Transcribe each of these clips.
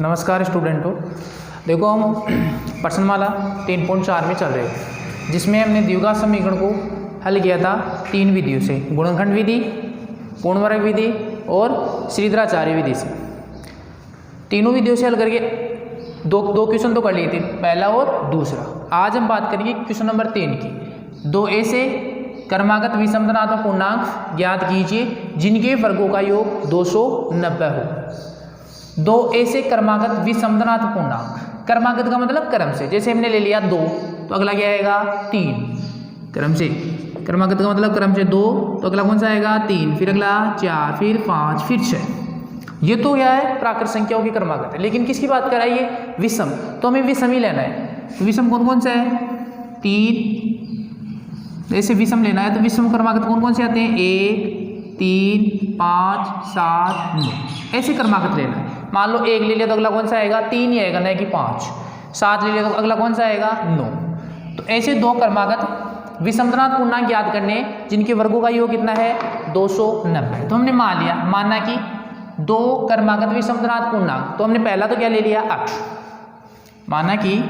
नमस्कार स्टूडेंटों, देखो हम प्रश्नमाला 3.4 में चल रहे हैं, जिसमें हमने द्विघात समीकरण को हल किया था 3 विधियों से, गुणनखंड विधि, पूर्णवर्ग विधि और श्रीधराचार्य विधि से। तीनों विधियों से हल करके दो क्वेश्चन तो कर लिए थे, पहला और दूसरा। आज हम बात करेंगे क्वेश्चन नंबर 3 की। 2a से क्रमागत विषम धनात्मक पूर्णांक ज्ञात कीजिए जिनके वर्गों का योग 290 हो। 2a से क्रमागत विषम धनात्मक पूर्णांक, क्रमागत का मतलब क्रम से, जैसे हमने ले लिया 2 तो अगला क्या आएगा 3 क्रम से, क्रमागत का मतलब क्रम से 2 तो अगला कौन सा आएगा 3, फिर अगला 4, फिर 5, फिर 6। ये तो क्या है प्राकृत संख्याओं की क्रमागत है, लेकिन किसकी बात कराइए विषम, तो हमें विषम ही लेना है। तो विषम कौन कौन सा है 3, ऐसे विषम लेना है तो विषम क्रमागत कौन कौन से आते हैं 1, 3, 5, 7, 9, ऐसे क्रमागत लेना है। मान लो 1 ले लिया तो अगला कौन सा आएगा 3 ही आएगा, नहीं कि 5। 7 ले लिया तो अगला कौन सा आएगा 9। तो ऐसे दो क्रमागत विषम धनात्मक पूर्णांक ज्ञात करने जिनके वर्गों का योग कितना है 290। तो हमने मान लिया, माना कि दो क्रमागत विषम धनात्मक पूर्णांक, तो हमने पहला तो क्या ले लिया अक्ष, माना कि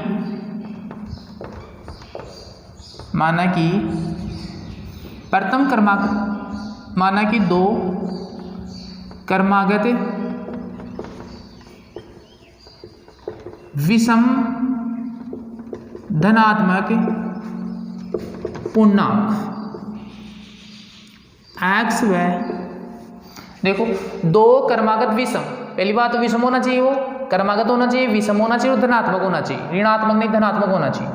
प्रथम क्रमागत, माना कि दो क्रमागत विषम धनात्मक पूर्णांक x व, देखो दो क्रमागत विषम, पहली बात तो विषम होना चाहिए, वो क्रमागत होना चाहिए, विषम होना चाहिए और धनात्मक होना चाहिए, ऋणात्मक नहीं धनात्मक होना चाहिए।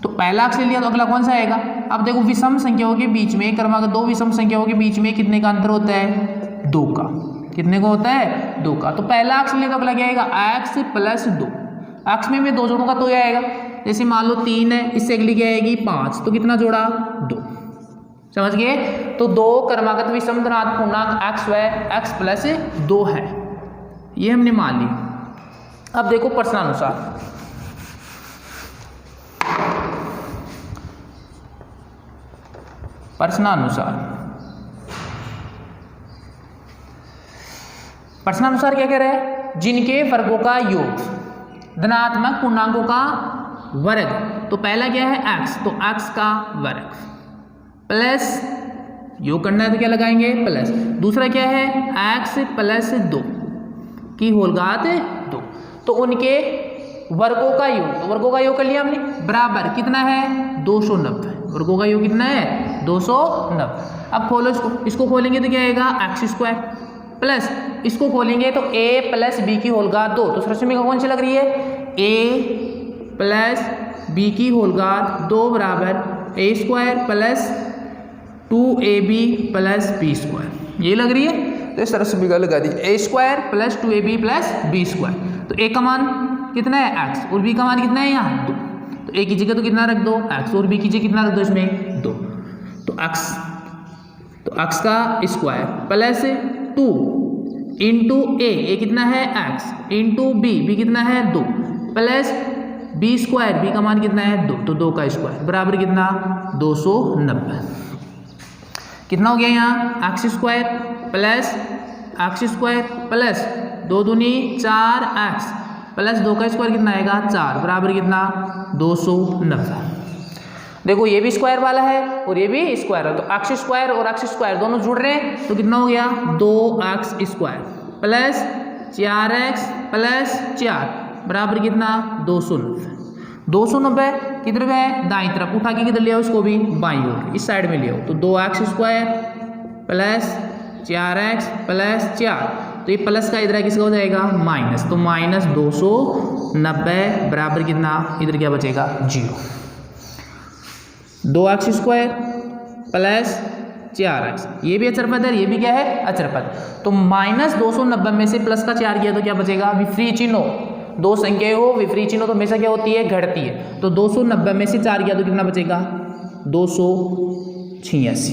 तो पहला अक्ष ले लिया तो अगला कौन सा आएगा। अब देखो विषम संख्याओं के बीच में, क्रमागत दो विषम संख्याओं के बीच में कितने का अंतर होता है 2 का, कितने का होता है 2 का। तो पहला अक्ष ले तो अगला क्या आएगा x + 2, अक्ष में मैं 2 जोड़ूंगा तो यह आएगा, जैसे मान लो 3 है, इससे अगली क्या आएगी 5, तो कितना जोड़ा 2, समझ गए। तो दो क्रमागत विषम धनात्मक पूर्णांक x व x + 2 है, ये हमने मान लिया। अब देखो प्रश्नानुसार, प्रश्नानुसार क्या कह रहा है, जिनके वर्गों का योग धनात्मक पूर्णांकों का वर्ग, तो पहला क्या है x, तो x का वर्ग प्लस, योग करना है तो क्या लगाएंगे प्लस, दूसरा क्या है x + 2 की होल घात 2, तो उनके वर्गों का योग, तो वर्गों का योग कर लिया हमने, बराबर कितना है 290, वर्गों का योग कितना है 290। अब खोलो इसको खोलेंगे तो क्या आएगा x² प्लस, इसको खोलेंगे तो a + b की होल घात 2, तो समीकरण कौन सी लग रही है a + b की होल घात 2 बराबर a² + 2ab + b², ये लग रही है। तो इस तरह से समीकरण लगा दी a² + 2ab + b²। तो a का मान कितना है x और b का मान कितना है यहाँ 2, तो a की जगह तो कितना रख दो x और b की जगह कितना रख दो इसमें 2, तो x का स्क्वायर प्लस 2 इंटू a कितना है x इंटू b कितना है 2 प्लस b² b का मान कितना है 2, तो 2 का स्क्वायर बराबर कितना 290। कितना हो गया यहाँ x² प्लस 2 दूनी 4x प्लस 2 का स्क्वायर कितना आएगा 4 बराबर कितना 290। देखो ये भी स्क्वायर वाला है और ये भी स्क्वायर है, तो x² और x² दोनों जुड़ रहे हैं, तो कितना हो गया 2x² प्लस 4x प्लस 4 बराबर कितना 290 किधर है दाईं तरफ, उठा के किधर ले आओ इसको भी बाईं ओर, इस साइड में ले आओ, तो 2x² प्लस 4x प्लस 4, तो ये प्लस का इधर है किसका हो जाएगा माइनस, तो माइनस 290 बराबर कितना, इधर क्या बचेगा 0। 2x² प्लस 4x, ये भी अचरपद है, ये भी क्या है अचरपद, तो माइनस 290 में से प्लस का 4 किया तो क्या बचेगा विपरीत चिन्ह हो, दो संख्याएं हो विपरीत चिन्ह तो हमेशा क्या होती है घटती है, तो 290 में से 4 किया तो कितना बचेगा 286,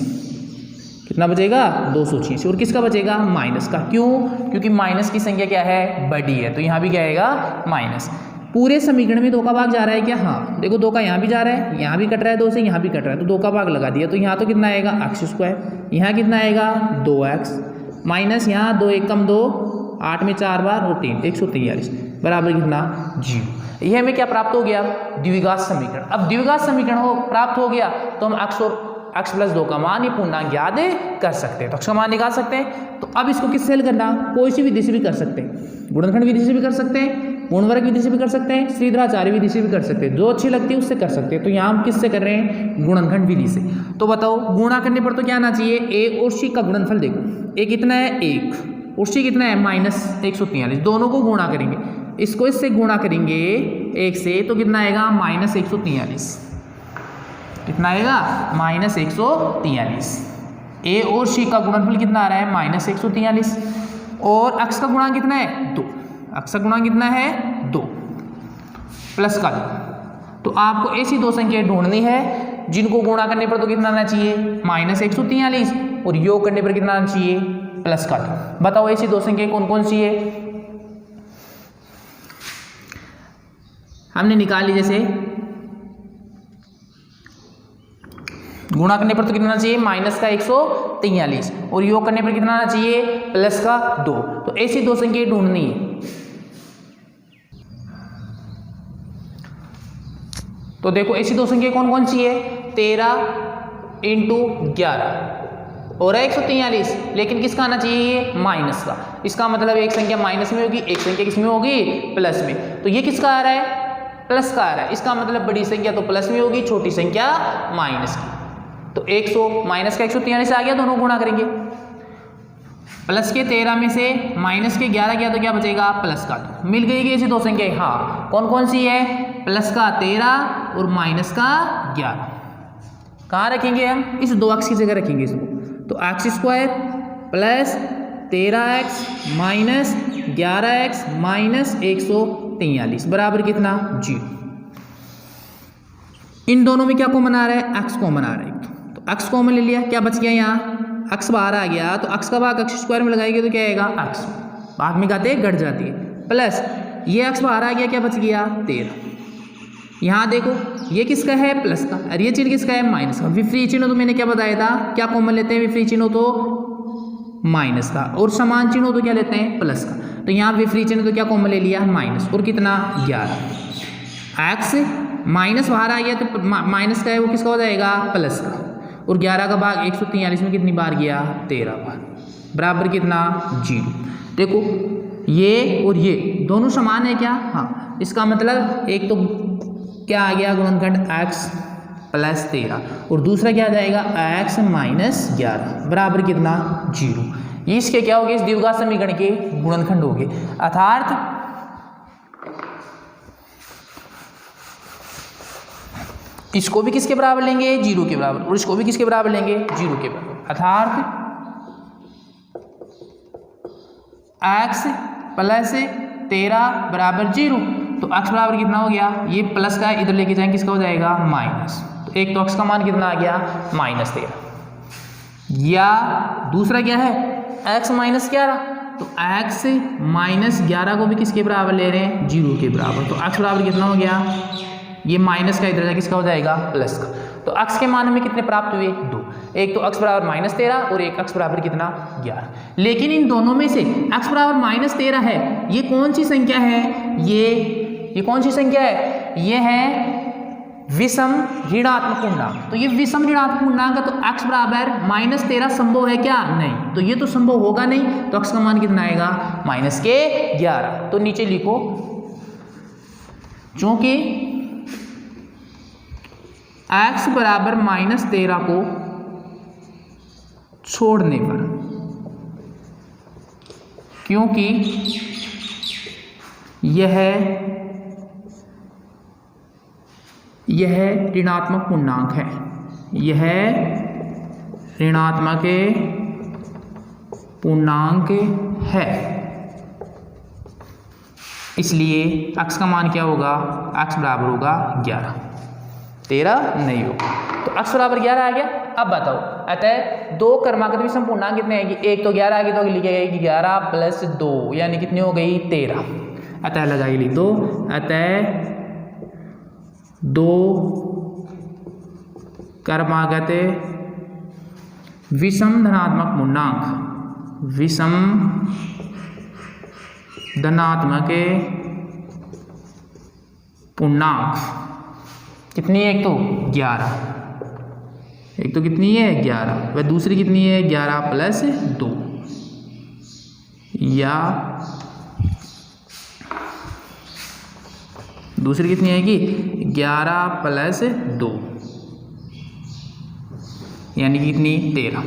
कितना बचेगा 286, और किसका बचेगा माइनस का, क्यों क्योंकि माइनस की संख्या क्या है बड़ी है, तो यहाँ भी क्या आएगा माइनस। पूरे समीकरण में 2 का भाग जा रहा है क्या, हाँ देखो 2 का यहाँ भी जा रहा है, यहाँ भी कट रहा है 2 से, यहाँ भी कट रहा है, तो 2 का भाग लगा दिया, तो यहाँ तो कितना आएगा x², यहाँ कितना आएगा 2x माइनस यहाँ 2 1 कम 2 8 में 4 बार और 3 143 बराबर कितना 0। यह हमें क्या प्राप्त हो गया द्विघात समीकरण। अब द्विघात समीकरण हो प्राप्त हो गया तो हम x और x प्लस 2 का मान ये पूर्णांक ज्ञात कर सकते हैं, तो x का मान निकाल सकते हैं। तो अब इसको किससे हल करना, कोई सी विधि से भी कर सकते हैं, गुणनखंड विधि से भी कर सकते हैं, पूर्णवर्ग विधि से भी कर सकते हैं, श्रीधराचार्य विधि से भी कर सकते हैं, जो अच्छी लगती है उससे कर सकते हैं। तो यहाँ हम किससे कर रहे हैं गुणनखंड विधि से। तो बताओ गुणा करने पर तो क्या आना चाहिए, a और c का गुणनफल देखो, a कितना है 1 और c कितना है -143, दोनों को गुणा करेंगे, इसको इससे गुणा करेंगे 1 से तो कितना आएगा -143, कितना आएगा -143। a और c का गुणनफल कितना आ रहा है -143 और x का गुणांक कितना है 2, x का गुणांक कितना है 2 प्लस का 2। तो आपको ऐसी दो संख्या ढूंढनी है जिनको गुणा करने पर तो कितना आना चाहिए -143 और योग करने पर कितना आना चाहिए प्लस का 2। बताओ ऐसी दो संख्या कौन कौन सी है, हमने निकाल ली। जैसे गुणा करने पर तो कितना चाहिए -143 और योग करने पर कितना आना चाहिए प्लस का 2। तो ऐसी दो संख्या ढूंढनी है। तो देखो ऐसी दो संख्या कौन कौन सी है, 13 × 11 और 143, लेकिन किसका आना चाहिए ये माइनस का। इसका मतलब एक संख्या माइनस में होगी, एक संख्या किसमें होगी प्लस में। तो ये किसका आ रहा है प्लस का आ रहा है, इसका मतलब बड़ी संख्या तो प्लस में होगी, छोटी संख्या माइनस की। तो 100 माइनस का 143 आ गया, दोनों गुणा करेंगे, प्लस के 13 में से माइनस के 11 गया तो क्या बचेगा प्लस का 2। मिल गई ऐसी दो संख्या, हाँ कौन कौन सी है, प्लस का 13 और माइनस का 11। कहाँ रखेंगे हम, इस 2x की जगह रखेंगे इसको। तो x² plus 13x minus 11x minus 143 बराबर कितना 0। इन दोनों में क्या कॉमन आ रहा है, x कॉमन आ रहा है। तो x कॉमन ले लिया, क्या बच गया यहाँ x बाहर आ गया, तो x का भाग x² में लगाएंगे तो क्या आएगा x, भाग में गाते घट जाती है, प्लस ये x बाहर आ गया, क्या बच गया 13। यहाँ देखो ये किसका है प्लस का और ये चिन्ह किसका है माइनस का। विपरीत चिन्ह तो मैंने क्या बताया था, क्या कॉमन लेते हैं विपरीत चिन्ह तो माइनस का, और समान चिन्ह तो क्या लेते हैं प्लस का। तो यहाँ विपरीत चिन्ह तो क्या कॉमन ले लिया माइनस, और कितना 11। x माइनस बाहर आ गया तो माइनस का है वो किसका हो जाएगा प्लस का, और 11 का भाग 143 में कितनी बार गया 13 बार, बराबर कितना 0। देखो ये और ये दोनों समान है क्या, हाँ इसका मतलब एक तो क्या आ गया गुणनखंड x प्लस 13 और दूसरा क्या आ जाएगा x माइनस 11 बराबर कितना 0। ये इसके क्या हो गए, इस द्विघात समीकरण के गुणनखंड हो गए। अर्थात इसको भी किसके बराबर लेंगे 0 के बराबर, और इसको भी किसके बराबर लेंगे 0 के बराबर। अर्थात x प्लस 13 बराबर 0। तो x बराबर कितना हो गया, ये प्लस का इधर लेके जाएंगे किसका हो जाएगा माइनस। तो एक तो x का मान कितना आ गया -13, या दूसरा क्या है x -11। तो x -11 को भी किसके बराबर ले रहे हैं 0 के बराबर। तो x बराबर कितना हो गया, ये माइनस का इधर जाके किसका हो जाएगा प्लस का। तो x के मान में कितने प्राप्त हुए 2, एक तो x बराबर -13 और एक x बराबर कितना 11। लेकिन इन दोनों में से x बराबर -13 है, ये कौन सी संख्या है, ये कौन सी संख्या है, ये है विषम ऋणात्मक पूर्णांक। तो ये विषम ऋणात्मक पूर्णांक है, तो x बराबर -13 संभव है क्या, नहीं, तो ये तो संभव होगा नहीं। तो x का मान कितना आएगा -11। तो नीचे लिखो चूंकि x बराबर -13 को छोड़ने पर, क्योंकि यह ऋणात्मक पूर्णांक है, यह ऋणात्मक पूर्णांक है, इसलिए x का मान क्या होगा, x बराबर होगा 11, 13 नहीं होगा। तो x बराबर 11 आ गया। अब बताओ, अतः दो क्रमागत विषम पूर्णांक कितने आएगी, एक तो 11 आ गई तो लिखी जाएगी 11 प्लस 2 यानी कितनी हो गई 13। अतः लगाई लिख दो, अतः दो क्रमागत विषम धनात्मक पूर्णांक, विषम धनात्मक पूर्णांक कितनी है? एक तो 11, एक तो कितनी है 11, वह दूसरी कितनी है 11 प्लस 2, या दूसरी कितनी आएगी 11 प्लस 2, यानी कि कितनी 13,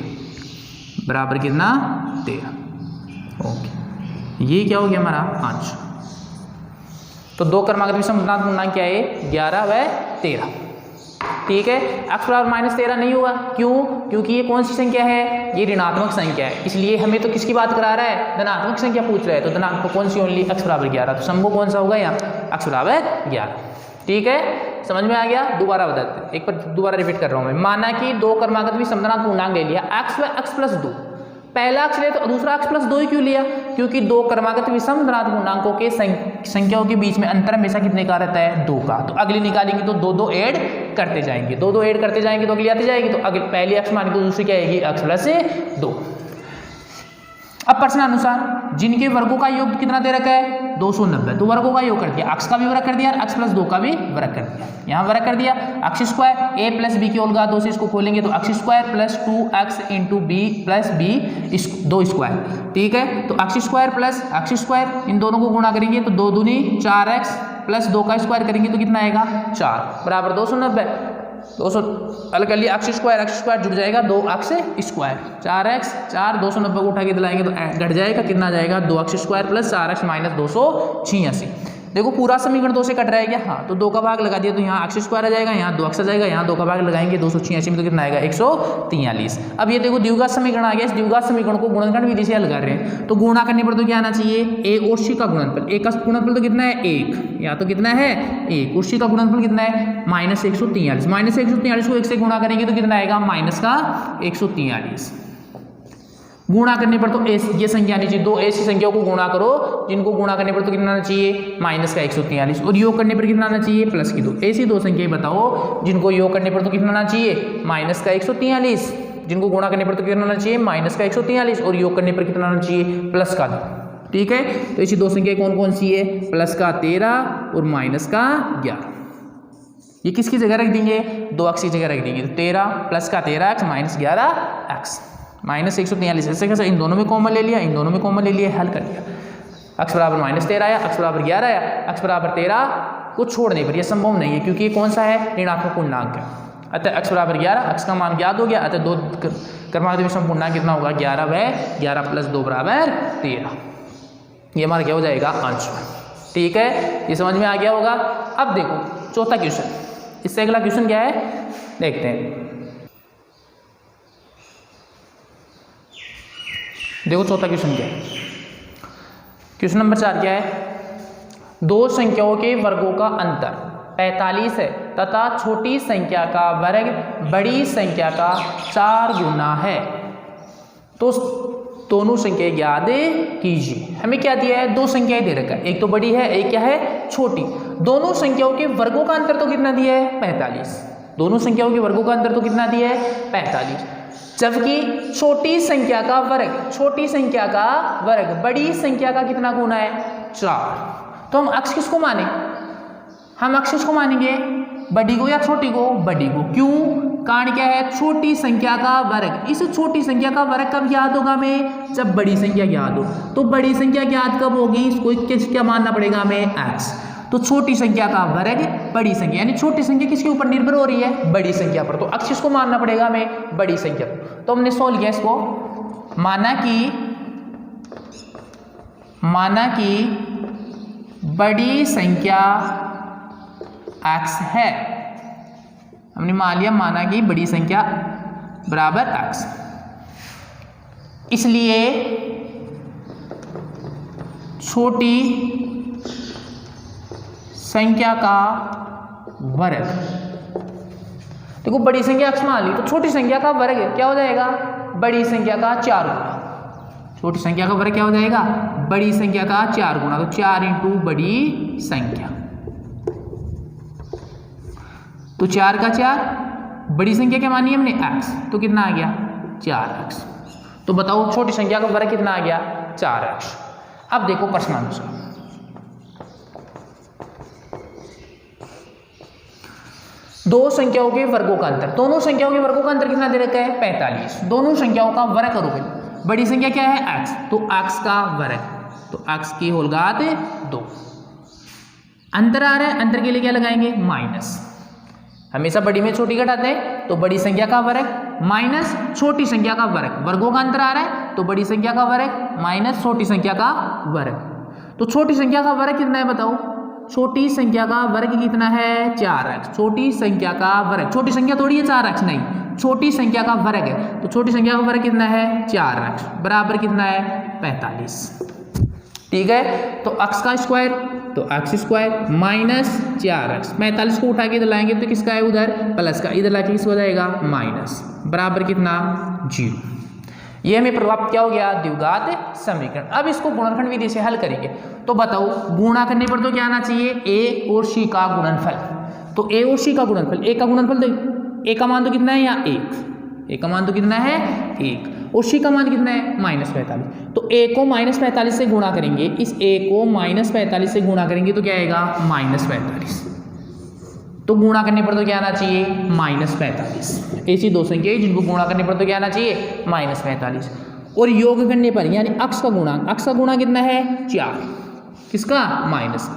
बराबर कितना 13। ओके, ये क्या हो गया हमारा आंसर। तो दो क्रमांक विषम धनात्मक पूर्णांक क्या है 11 व 13। ठीक है, x बराबर -13 नहीं होगा, क्यों? क्योंकि ये कौन सी संख्या है? ये ऋणात्मक संख्या है, इसलिए हमें तो किसकी बात करा रहा है? धनात्मक संख्या पूछ रहा है, तो धनात्मक कौन सी? ओनली x बराबर 11, तो संभव कौन सा होगा यहाँ x बराबर 11। ठीक है, समझ में आ गया? दोबारा बताते हैं, एक बार दोबारा रिपीट कर रहा हूँ मैं। माना कि दो क्रमांक विषम धनात्मक पूर्णांक ले लिया, x व x प्लस 2, पहला अक्ष ले तो दूसरा अक्ष प्लस 2 ही क्यों लिया? क्योंकि दो क्रमागत विषम धनात्मक पूर्णांकों के संख्याओं के बीच में अंतर हमेशा कितने का रहता है? 2 का। तो अगली निकालेंगे तो 2 ऐड करते जाएंगे, 2 ऐड करते जाएंगे तो अगली आती जाएगी, तो अगली पहली अक्ष मानी तो दूसरी क्या आएगी? अक्ष प्लस 2। अब प्रश्न अनुसार जिनके वर्गों का योग कितना दे रखा है? 290, तो वर्गों का योग कर दिया, अक्ष का भी वर्ग कर दिया, अक्ष प्लस 2 का भी वर्ग कर दिया। यहाँ वर्ग कर दिया, अक्ष स्क्वायर a प्लस बी की होगा 2 से इसको खोलेंगे तो x square plus 2x into b plus b 2 square. ठीक है, तो x square plus x square, इन दोनों को गुणा करेंगे तो 2 दूनी 4x प्लस 2 का स्क्वायर करेंगे तो कितना आएगा 4, बराबर 290। 200 अलग कर लिया, अक्ष स्क्वायर जुड़ जाएगा 2 अक्ष स्क्वायर, 4x 4 290 को उठा के दिलाएंगे तो घट जाएगा, कितना आ जाएगा 2 अक्ष स्क्वायर प्लस 4x माइनस 286। देखो पूरा समीकरण 2 से कट रहा है क्या? हाँ, तो 2 का भाग लगा दिया तो यहाँ अक्ष स्क्वायर आ जाएगा, यहाँ 2 अक्ष आ जाएगा, यहाँ 2 का भाग लगाएंगे 286 में तो कितना आएगा 143। अब ये देखो द्विघात समीकरण आ गया, इस द्विघात समीकरण को गुणनखंड विधि से हल कर रहे हैं, तो गुणा करने पर तो क्या आना चाहिए? a और c का गुणनफल, a का गुणनफल तो कितना है 1, या तो कितना है 1, और c का गुणनफल कितना है -143, -143 को 1 से गुणा करेंगे तो कितना आएगा -143। गुणा करने पर तो ये संख्या आनी चाहिए, दो ऐसी संख्याओं को गुणा करो जिनको गुणा करने पर तो कितना आना चाहिए -143, और योग करने पर कितना आना चाहिए प्लस की 2। ऐसी दो संख्याएं बताओ जिनको योग करने पर तो कितना आना चाहिए -143, जिनको गुणा करने पर तो कितना आना चाहिए -143, और योग करने पर कितना आना चाहिए प्लस का 2। ठीक है, तो ऐसी दो संख्याएं कौन कौन सी है? प्लस का 13 और माइनस का 11। ये किसकी जगह रख देंगे? 2 अक्ष की जगह रख देंगे, तो 13 प्लस का 13x माइनस 11x -143। ऐसे कैसे? इन दोनों में कॉमन ले लिया, इन दोनों में कॉमन ले लिया, हल कर दिया। x बराबर -13 आया, x बराबर 11 आया, x बराबर 13 को छोड़ने पर यह संभव नहीं है क्योंकि ये कौन सा है? ऋणात्मक पूर्णांक है। अतः x बराबर 11, x का मान ज्ञात हो गया, अतः दो क्रमांक विषम पूर्णांक कितना होगा 11 व 11 प्लस 2 बराबर 13। ये हमारा क्या हो जाएगा आंसर। ठीक है, ये समझ में आ गया होगा। अब देखो चौथा क्वेश्चन, इससे अगला क्वेश्चन क्या है देखते हैं। देखो चौथा क्वेश्चन क्या है। क्वेश्चन नंबर 4 क्या है? दो संख्याओं के वर्गों का अंतर 45 है तथा छोटी संख्या का वर्ग बड़ी संख्या का 4 गुना है, तो दोनों संख्याएं ज्ञात कीजिए। हमें क्या दिया है? दो संख्याएं दे रखा है, एक तो बड़ी है, एक क्या है छोटी। दोनों संख्याओं के वर्गों का अंतर तो कितना दिया है 45। दोनों संख्याओं के वर्गों का अंतर तो कितना दिया है 45, जबकि छोटी संख्या का वर्ग बड़ी संख्या का कितना गुना है 4। तो हम अक्ष किसको माने? हम अक्ष किसको मानेंगे? बड़ी को या छोटी को? बड़ी को। क्यों? कारण क्या है? छोटी संख्या का वर्ग। इस छोटी संख्या का वर्ग कब ज्ञात होगा हमें? जब बड़ी संख्या ज्ञात हो। तो बड़ी संख्या ज्ञात कब होगी? इसको क्या मानना पड़ेगा हमें? x। तो छोटी संख्या का वर्ग बड़ी संख्या, यानी छोटी संख्या किसके ऊपर निर्भर हो रही है? बड़ी संख्या पर। तो अक्ष किसको मानना पड़ेगा हमें? बड़ी संख्या पर। तो हमने सोल्व किया इसको, माना कि बड़ी संख्या x है। हमने मान लिया, माना कि बड़ी संख्या बराबर x, इसलिए छोटी संख्या का वर्ग। देखो बड़ी संख्या x मान ली, तो छोटी संख्या का वर्ग क्या हो जाएगा? बड़ी संख्या का 4 गुना। छोटी संख्या का वर्ग क्या हो जाएगा? बड़ी संख्या का 4 गुना। तो 4 इंटू बड़ी संख्या, तो 4 का 4, बड़ी संख्या क्या मानी हमने? x, तो कितना आ गया 4x। तो बताओ छोटी संख्या का वर्ग कितना आ गया? 4x। अब देखो प्रश्नानुसार, दो संख्याओं के वर्गों का अंतर, दोनों संख्याओं के वर्गों का अंतर कितना दे रखा है 45, दोनों संख्याओं का वर्ग करोगे, बड़ी संख्या क्या है x, तो x का वर्ग, तो x की होल घात 2, अंतर आ रहा है, अंतर के लिए क्या लगाएंगे माइनस, हमेशा बड़ी में छोटी घटाते हैं, तो बड़ी संख्या का वर्ग माइनस छोटी संख्या का वर्ग, वर्गों का अंतर आ रहा है तो बड़ी संख्या का वर्ग माइनस छोटी संख्या का वर्ग। तो छोटी संख्या का वर्ग कितना है बताओ, छोटी संख्या का वर्ग कितना है 4x, छोटी संख्या का वर्ग, छोटी संख्या थोड़ी है 4x, नहीं छोटी संख्या का वर्ग है, तो छोटी संख्या का वर्ग कितना है 4x बराबर कितना है 45, ठीक है। तो x का स्क्वायर, तो x स्क्वायर माइनस 4x, 45 को उठा के इधर लाएंगे तो किसका है उधर प्लस का, इधर लाके किसका हो जाएगा माइनस, बराबर कितना 0। ये हमें प्राप्त क्या हो गया द्विघात समीकरण। अब इसको गुणनखंड विधि से हल करेंगे, तो बताओ गुणा करने पर तो क्या आना चाहिए a और c का गुणनफल, तो a और c का गुणनफल, a का गुणनफल देखो, a का मान तो कितना है यहाँ 1, a का मान तो कितना है 1 और c का मान कितना है -45, तो a को -45 से गुणा करेंगे, इस a को -45 से गुणा करेंगे तो क्या आएगा -45, तो गुणा करने पर तो क्या आना चाहिए -45, ऐसी दो संख्या जिनको गुणा करने पर तो क्या आना चाहिए -45, और योग करने पर यानी x का गुणांक, x का गुणा कितना है 4, किसका माइनस का,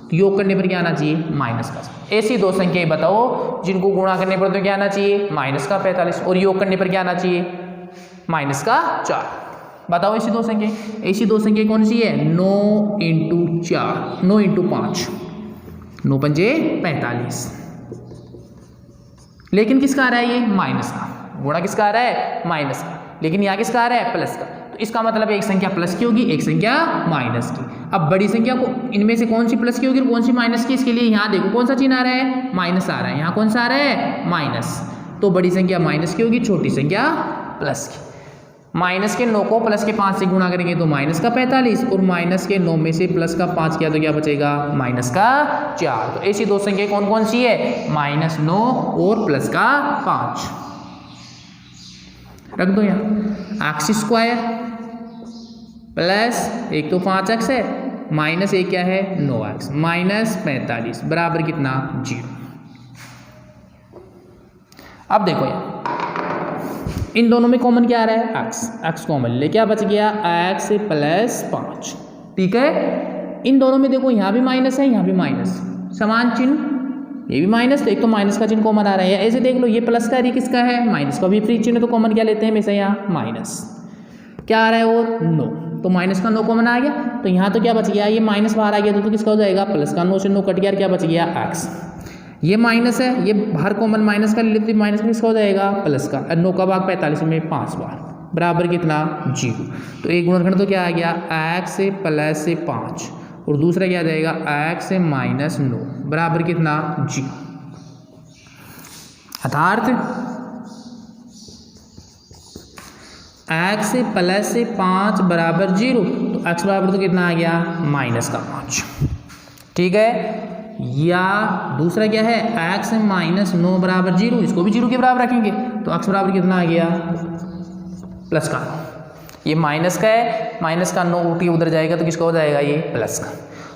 तो योग करने पर क्या आना चाहिए माइनस का। ऐसी दो संख्याएं बताओ जिनको गुणा करने पर तो क्या आना चाहिए -45 और योग करने पर क्या आना चाहिए -4, बताओ ऐसी दो संख्या, ऐसी दो संख्या कौन सी है 9 × 4, 9 × 5, 9 पंजे 45, लेकिन किसका आ रहा है ये माइनस का, गुणा किसका आ रहा है माइनस का, लेकिन यहाँ किसका आ रहा है प्लस का, तो इसका मतलब एक संख्या प्लस की होगी एक संख्या माइनस की। अब बड़ी संख्या को इनमें से कौन सी प्लस की होगी और कौन सी माइनस की, इसके लिए यहाँ देखो कौन सा चिन्ह आ रहा है माइनस आ रहा है, यहाँ कौन सा आ रहा है माइनस, तो बड़ी संख्या माइनस की होगी छोटी संख्या प्लस की। माइनस के 9 को प्लस के 5 से गुणा करेंगे तो माइनस का 45 और माइनस के 9 में से प्लस का 5 किया तो क्या बचेगा माइनस का 4। तो ऐसी दो संख्या कौन कौन सी है -9 और प्लस का 5, रख दो यहाँ x स्क्वायर प्लस एक तो 5x है माइनस एक क्या है 9x -45 बराबर कितना 0। अब देखो यहाँ इन दोनों में कॉमन क्या आ रहा है x कॉमन ले, क्या बच गया x + 5, ठीक है। इन दोनों में देखो यहाँ भी माइनस है यहाँ भी माइनस, समान चिन्ह, ये भी माइनस, तो एक तो माइनस का चिन्ह कॉमन आ रहा है, ऐसे देख लो ये प्लस का, ये किसका है माइनस का, विपरीत चिन्ह तो कॉमन क्या लेते हैं हमेशा यहाँ माइनस, क्या आ रहा है और 9, तो माइनस का 9 कॉमन आ गया, तो यहाँ तो क्या बच गया ये माइनस बाहर आ गया तो किसका हो जाएगा प्लस का, 9 से 9 कट गया, क्या बच गया x, ये माइनस है ये बाहर कॉमन माइनस का ले लेते, माइनस का किसका हो जाएगा प्लस का, 9 का भाग 45 में 5 बार बराबर कितना 0। तो एक गुणनखंड तो क्या आ गया x + 5 और दूसरा क्या आ जाएगा x -9 बराबर कितना 0। अर्थात x + 5 बराबर 0, तो x बराबर तो कितना आ गया -5, ठीक है। या दूसरा क्या है x -9 बराबर 0, इसको भी 0 के बराबर रखेंगे तो x बराबर कितना आ गया प्लस का, ये माइनस का है, माइनस का 9 उठ के उधर जाएगा तो किसका हो जाएगा ये प्लस का।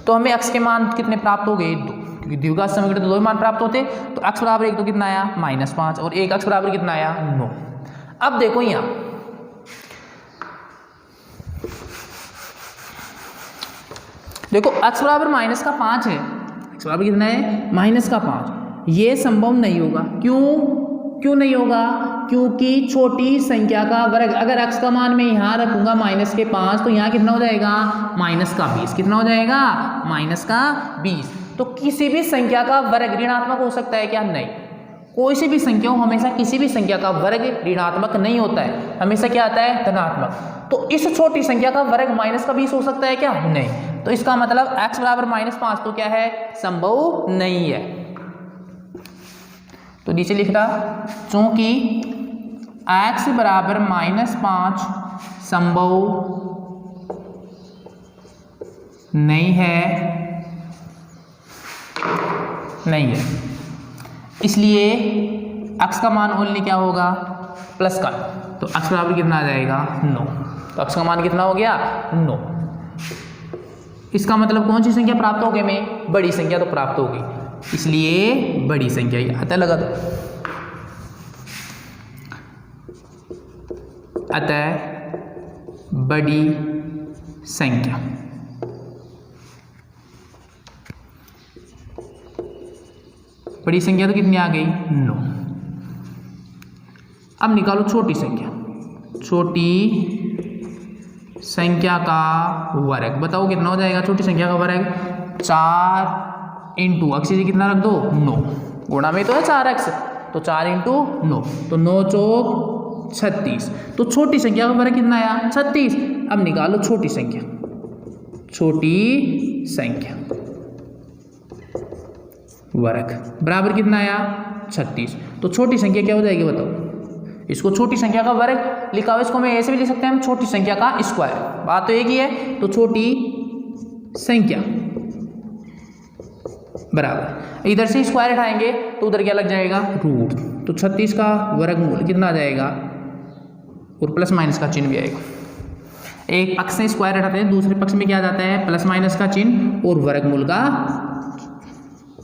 तो हमें x के मान कितने प्राप्त हो गए 2, क्योंकि द्विघात समीकरण तो 2 ही मान प्राप्त होते, तो x बराबर एक तो कितना आया -5 और एक x बराबर कितना आया 9। अब देखो यहाँ देखो x बराबर -5 है, x बराबर कितना है -5, ये संभव नहीं होगा, क्यों नहीं होगा, क्योंकि छोटी संख्या का वर्ग, अगर x का मान मैं यहाँ रखूंगा -5 तो यहाँ कितना हो जाएगा -20, कितना हो जाएगा -20, तो किसी भी संख्या का वर्ग ऋणात्मक हो सकता है क्या, नहीं, कोई सी भी संख्या हो हमेशा किसी भी संख्या का वर्ग ऋणात्मक नहीं होता है, हमेशा क्या आता है धनात्मक। तो इस छोटी संख्या का वर्ग -20 हो सकता है क्या, नहीं, तो इसका मतलब x बराबर -5 तो क्या है संभव नहीं है। तो नीचे लिख रहा चूंकि x बराबर -5 संभव नहीं है, इसलिए x का मान ओनली क्या होगा प्लस का, तो x बराबर कितना आ जाएगा 9, तो x का मान कितना हो गया 9। इसका मतलब कौन सी संख्या प्राप्त हो गई हमें, बड़ी संख्या तो प्राप्त होगी, इसलिए बड़ी संख्या। ये अतः लगा दो, अतः बड़ी संख्या। बड़ी संख्या तो कितनी आ गई 9। अब निकालो छोटी संख्या, छोटी संख्या का वर्ग। बताओ कितना हो जाएगा छोटी संख्या का वर्ग? 4 इंटू अक्स कितना रख दो 9, गुणा में तो है 4x, तो 4 इंटू 9, तो 9 चौक 36। तो छोटी संख्या का वर्ग कितना आया 36। अब निकालो छोटी संख्या, छोटी संख्या वर्ग बराबर कितना आया 36। तो छोटी संख्या क्या हो जाएगी बताओ? इसको छोटी संख्या का वर्ग लिखा हुआ, इसको मैं ऐसे भी लिख सकते हैं हम छोटी संख्या का स्क्वायर। बात तो एक ही है। तो छोटी संख्या बराबर, इधर से स्क्वायर हटाएंगे तो उधर क्या लग जाएगा रूट। तो 36 का वर्गमूल कितना आ जाएगा, और प्लस माइनस का चिन्ह भी आएगा। एक पक्ष से स्क्वायर हटाते हैं, दूसरे पक्ष में क्या जाता है प्लस माइनस का चिन्ह और वर्गमूल का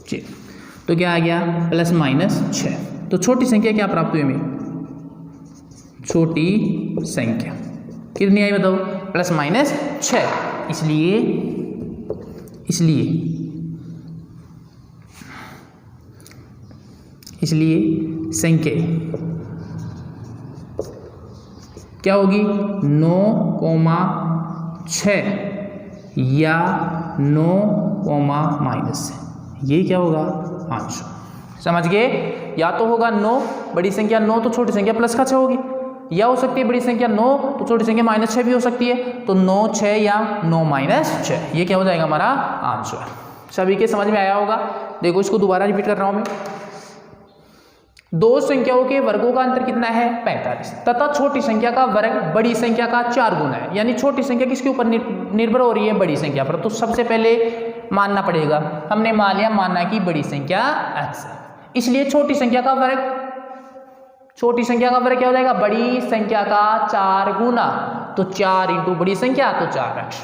चिन्ह। तो क्या आ गया प्लस माइनस 6। तो छोटी संख्या क्या प्राप्त हुई हमें? छोटी संख्या कितनी आई बताओ? Plus minus 6। इसलिए संख्या क्या होगी 9,6 या 9, ये क्या होगा आंसर। समझ गए? या तो होगा 9 बड़ी संख्या 9 तो छोटी संख्या प्लस का 6 होगी, या हो सकती है बड़ी संख्या 9 तो छोटी संख्या -6 भी हो सकती है। तो 9 6 या 9 -6 ये क्या हो जाएगा हमारा आंसर। सभी के समझ में आया होगा। देखो इसको दोबारा रिपीट कर रहा हूं मैं। दो संख्याओं के वर्गों का अंतर कितना है 45 तथा छोटी संख्या का वर्ग बड़ी संख्या का 4 गुना है। यानी छोटी संख्या किसके ऊपर निर्भर हो रही है? बड़ी संख्या पर। तो सबसे पहले मानना पड़ेगा, हमने मान लिया माना कि बड़ी संख्या x है, इसलिए छोटी संख्या का वर्ग क्या हो जाएगा? बड़ी संख्या का 4 गुना। तो 4 इंटू बड़ी संख्या तो 4x।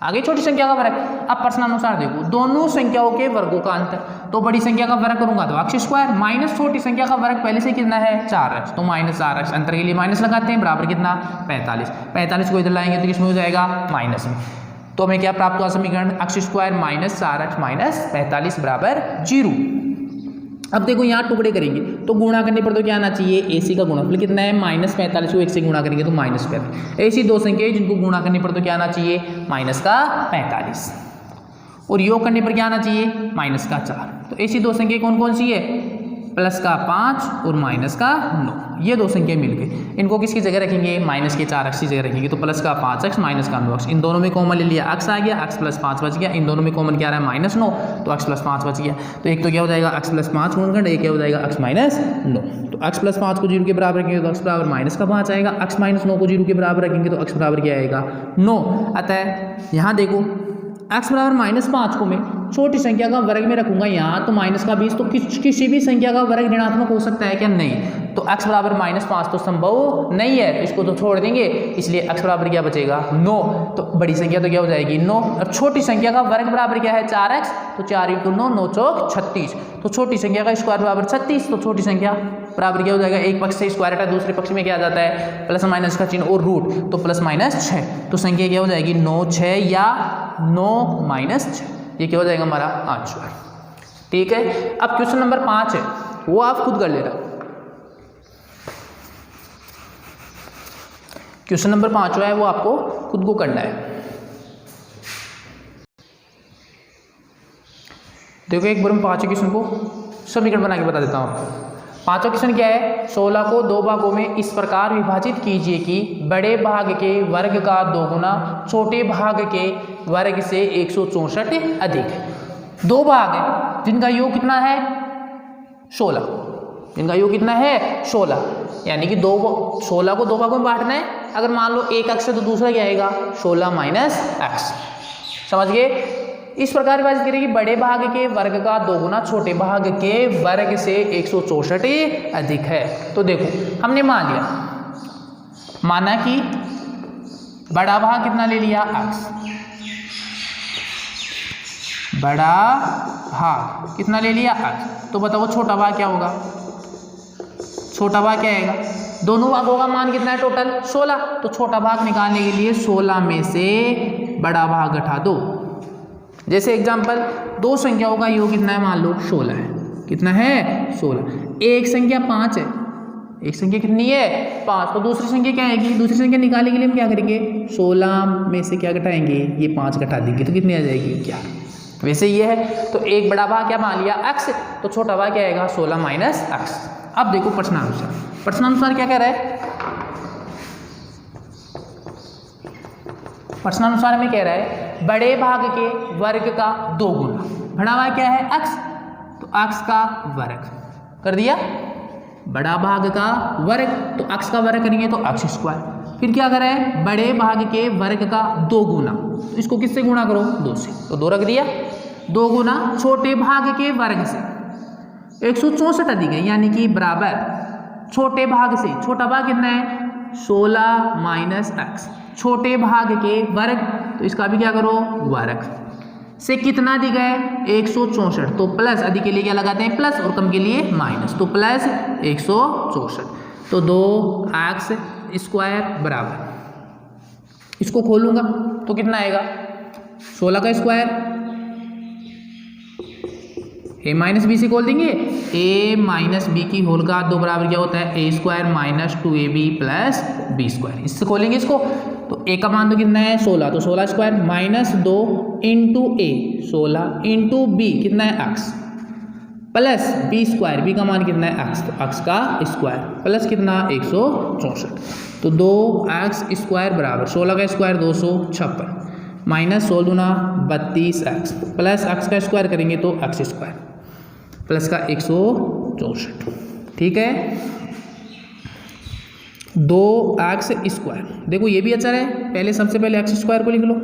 आगे छोटी संख्या का वर्ग। अब प्रश्नानुसार देखो दोनों संख्याओं के वर्गों का अंतर। तो बड़ी संख्या का वर्ग करूंगा तो x स्क्वायर माइनस छोटी संख्या का वर्ग पहले से कितना है 4x, तो -4x। अंतर के लिए माइनस लगाते हैं, बराबर कितना 45 को इधर लाएंगे तो किसमें हो जाएगा माइनस में। तो हमें क्या प्राप्त हुआ समीकरण x स्क्वायर -4x -45 बराबर 0। अब देखो यहाँ टुकड़े करेंगे तो गुणा करने पर तो क्या आना चाहिए AC का गुणनफल कितना है -45 को 1 से गुणा करेंगे तो -45। ऐसी दो संख्या जिनको गुणा करने पर तो क्या आना चाहिए -45 और योग करने पर क्या आना चाहिए -4। तो ऐसी दो संख्या कौन कौन सी है? +5 और -9। ये दो संख्या मिल गई। इनको किसकी जगह रखेंगे? -4x की जगह रखेंगे। तो +5x -9x। इन दोनों में कॉमन ले लिया x आ गया, x +5 बच गया। इन दोनों में कॉमन क्या आ रहा है -9, तो x +5 बच गया। तो एक तो क्या हो जाएगा x +5 गुणनखंड, एक क्या हो जाएगा x -9। तो x +5 को 0 के बराबर रखेंगे तो x बराबर -5 आएगा। x -9 को 0 के बराबर रखेंगे तो x बराबर क्या आएगा 9। अतः यहाँ देखो x बराबर -5 को मैं छोटी संख्या का वर्ग में रखूंगा यहाँ तो -20, तो किसी भी संख्या का वर्ग ऋणात्मक हो सकता है क्या? नहीं। तो x बराबर -5 तो संभव नहीं है, तो इसको तो छोड़ देंगे। इसलिए x बराबर क्या बचेगा 9। तो बड़ी संख्या तो क्या हो जाएगी 9। अब छोटी संख्या का वर्ग बराबर क्या है 4x, तो 4 इंटू 9 9 चौक 36। तो छोटी संख्या का स्क्वायर बराबर 36। तो छोटी संख्या बराबर क्या हो जाएगा? एक पक्ष से स्क्वायर हटा दूसरे पक्ष में क्या आ जाता है प्लस माइनस का चिन्ह और रूट, तो +6। तो संख्या क्या हो जाएगी 9 6 या 9 -6। ये क्या हो जाएगा हमारा आंसर। ठीक है। अब क्वेश्चन नंबर 5 है, वो आप खुद कर लेना। क्वेश्चन नंबर 5 है वो आपको खुद को करना है। देखो एक बार मैं 5 क्वेश्चन को समीकरण बना के बता देता हूँ आपको। 5वां क्वेश्चन क्या है? 16 को 2 भागों में इस प्रकार विभाजित कीजिए कि बड़े भाग के वर्ग का 2 गुना छोटे भाग के वर्ग से 164 अधिक है। 2 भाग है जिनका योग कितना है 16, जिनका योग कितना है 16, यानी कि 16 को 2 भागों में बांटना है। अगर मान लो एक x है तो दूसरा क्या आएगा 16 -x। समझ गए? इस प्रकार विभाजित करें कि बड़े भाग के वर्ग का 2 गुना छोटे भाग के वर्ग से 164 अधिक है। तो देखो हमने मान लिया, माना कि बड़ा भाग कितना ले लिया x, बड़ा भाग कितना ले लिया x। तो बताओ छोटा भाग क्या होगा, छोटा भाग क्या आएगा, दोनों भागों का मान कितना है टोटल 16। तो छोटा भाग निकालने के लिए 16 में से बड़ा भाग घटा दो। जैसे एग्जांपल दो संख्याओं का योग कितना है, मान लो 16 है, कितना है 16। एक संख्या 5 है, एक संख्या कितनी है 5, तो दूसरी संख्या क्या आएगी, दूसरी संख्या निकालने के लिए हम क्या करेंगे 16 में से क्या घटाएंगे, ये 5 घटा देंगे तो कितनी आ जाएगी 11। वैसे ये है, तो एक बड़ा भाग क्या मान लिया x, तो छोटा भाग क्या आएगा 16 माइनस x। अब देखो प्रश्नानुसार, प्रश्नानुसार क्या कह रहा है, प्रश्नानुसार में कह रहा है बड़े भाग के वर्ग का 2 गुना, बड़ा भाग क्या है x, तो x का वर्ग कर दिया, बड़ा भाग का वर्ग तो x का वर्ग करेंगे तो x स्क्वायर, फिर क्या करें बड़े भाग के वर्ग का 2 गुना, तो इसको किससे गुणा करो 2 से, तो 2 रख दिया, 2 गुना छोटे भाग के वर्ग से 164 अधिक है, यानी कि बराबर छोटे भाग से, छोटा भाग कितना है 16 माइनस x, छोटे भाग के वर्ग तो इसका भी क्या करो वर्ग से कितना दिया है 164, तो प्लस अधिक के लिए क्या लगाते हैं प्लस और कम के लिए माइनस, तो प्लस 164, तो 2x स्क्वायर बराबर, इसको खोलूंगा तो कितना आएगा 16 का स्क्वायर, a माइनस बी से खोल देंगे, a माइनस बी की होल का 2 बराबर क्या होता है a square minus 2ab plus b square, इससे खोलेंगे इसको, तो a का मान तो कितना है 16, तो 16 square minus 2 into a 16 into b कितना है x plus b square, b का मान कितना है x, तो x का स्क्वायर प्लस कितना 164, तो 2x स्क्वायर बराबर 16 का स्क्वायर 256 माइनस 16 दूना 32x प्लस x का स्क्वायर करेंगे तो x स्क्वायर प्लस का 164, ठीक है 2x स्क्वायर, देखो ये भी अचर है, पहले सबसे पहले x स्क्वायर को लिख लो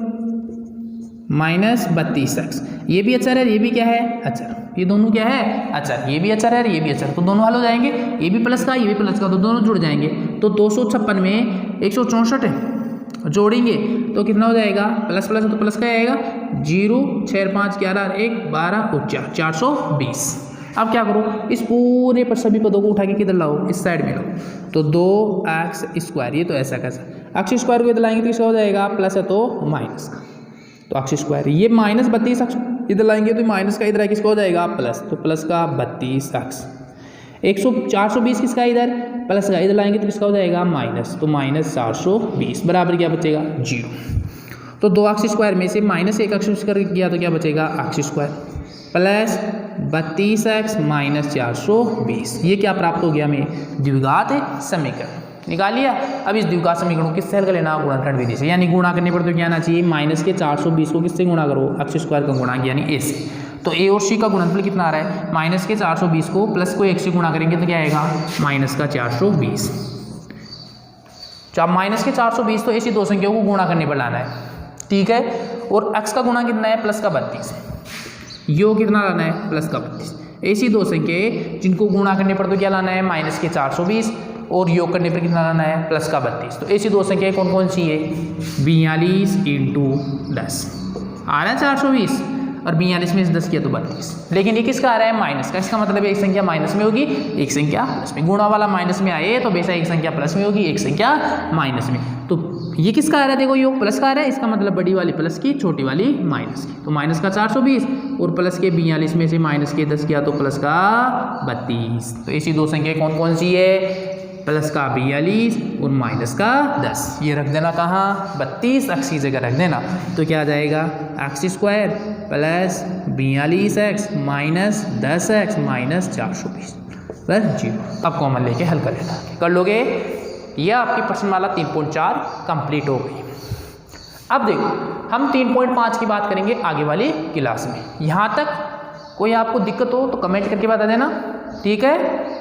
माइनस 32x, ये भी अचर है, ये भी क्या है अचर, ये दोनों क्या है अचर, ये भी अचर है ये भी अचर, तो दोनों हल हो जाएंगे, ये भी प्लस का ये भी प्लस का, तो दोनों जुड़ जाएंगे, तो 256 में 164 है जोड़ेंगे तो कितना हो जाएगा प्लस प्लस तो प्लस क्या आएगा 0 6 5 11 1 12 और 4 420। अब क्या करो इस पूरे पर सभी पदों को उठा के किधर लाओ इस साइड में लाओ, तो 2x स्क्वायर, ये तो ऐसा कैसा x स्क्वायर को इधर लाएंगे तो किसका हो जाएगा प्लस है तो माइनस का, तो x स्क्वायर, ये माइनस 32x इधर लाएंगे तो माइनस का इधर किसका हो जाएगा प्लस, तो प्लस का 32x, 420 किसका इधर प्लस का इधर लाएंगे तो किसका हो जाएगा माइनस, तो माइनस 420 बराबर क्या बचेगा 0, तो 2x स्क्वायर में से माइनस 1x कर गया तो क्या बचेगा x square plus 32x minus 420, ये क्या प्राप्त हो गया हमें द्विघात समीकरण निकाल लिया। अब इस द्विघात समीकरण को किससे हल कर लेना गुणनखंड विधि से, यानी गुणा करने पर तो क्या आना चाहिए माइनस के 420 को किससे गुणा करो x स्क्वायर का गुणा यानी a से, तो a और c का गुणनफल कितना आ रहा है माइनस के 420 को प्लस को 1 से गुणा करेंगे तो क्या आएगा माइनस का 420, माइनस के 420 तो ऐसी दो संख्याओं को गुणा करने पर लाना है, ठीक है, और x का गुणा कितना है प्लस का 32, यो कितना लाना है प्लस का 32, ऐसी दो संख्याएं जिनको गुणा करने पर तो क्या लाना है माइनस के 420 और योग करने पर कितना लाना है प्लस का 32, तो ऐसी दो संख्याएं कौन कौन सी है 42 इंटू 10 आ रहा है 420 और 42 में से 10 किया तो 32, लेकिन ये किसका आ रहा है माइनस का, इसका मतलब एक संख्या माइनस में होगी एक संख्या प्लस में, गुणा वाला माइनस में आए तो बेशक एक संख्या प्लस में होगी एक संख्या माइनस में, तो ये किसका आ रहा है देखो योग प्लस का आ रहा है, इसका मतलब बड़ी वाली प्लस की छोटी वाली माइनस की, तो माइनस का 420 और प्लस के 42 में से माइनस के 10 किया तो प्लस का 32, तो ऐसी दो संख्या कौन कौन सी है प्लस का 42 और माइनस का 10, ये रख देना कहाँ 32 x की जगह रख देना, तो क्या आ जाएगा x square plus 42x minus 10x minus 420 plus 0। अब कॉमन लेके हल कर लेना, कर लोगे, यह आपकी प्रश्नमाला 3.4 कंप्लीट हो गई। अब देखो हम 3.5 की बात करेंगे आगे वाली क्लास में, यहाँ तक कोई आपको दिक्कत हो तो कमेंट करके बता देना, ठीक है।